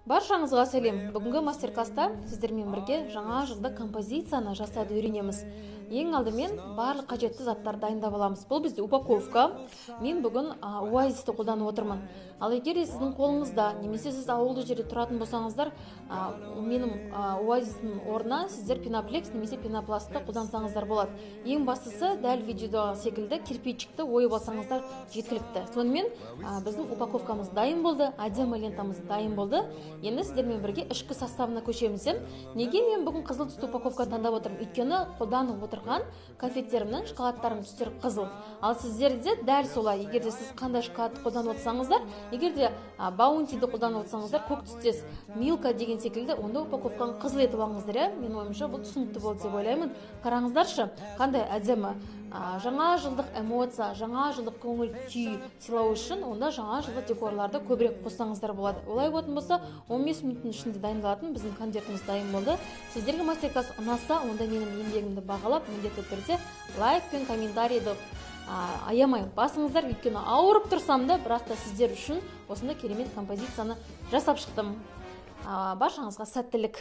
Баршаңызға сәлем. Бүгінгі мастер-класста сіздермен бірге жаңа жылда композицияны жасауды үйренеміз. Ең алдымен барлық қажетті заттар дайындап аламыз. Бұл бізде упаковка. Мен бүгін оазисті қолданып отырмын. Ал егер сіздің қолыңызда, немесе сіз ауылды жерде тұратын болсаңыздар, менің оазистің орнына сіздер пеноплекс немесе пенопластты қолдансаңыздар болады. Ең бастысы дәл видеода секілді кирпичикті ойып алсаңыздар жеткілікті. Сонымен біздің упаковкамыз дайын болды, әдемі лентамыз дайын болды. Енді сіздермен бірге ішкі составына көшеміз. Неге мен бүгін қызыл түсті упаковканы таңдап отырмын? Өйткені қолданып отырған конфеттерімнің шоколадтарының түстері қызыл. Ал сіздерде дәл солай. Егер де сіз қандай шоколадты қолданып отырсаңыздар, егер де баунтиді қолданып отырсаңыздар, көк түстес милка деген секілді, онда упаковканы қызыл етіп алыңыздар. Мен ойымша бұл түсінікті болды деп ойлаймын. Қараңыздаршы, қандай әдемі. Жаңа жылдық эмоция, жаңа жылдық көңіл күй сыйлау үшін онда жаңа жылдық декорларды көбірек қоссаңыздар болады. Олай болатын болса, 15 минуттың ішінде дайындалатын біздің концертіміз дайын болды. Сіздерге мастер-класс ұнаса, онда менің еңбегімді бағалап, міндетті түрде лайк пен комментарийді аямай басыңыздар. Өйткені ауырып тұрсам да, бірақ та сіздер үшін осындай керемет композицияны жасап шықтым. Баршаңызға сәттілік.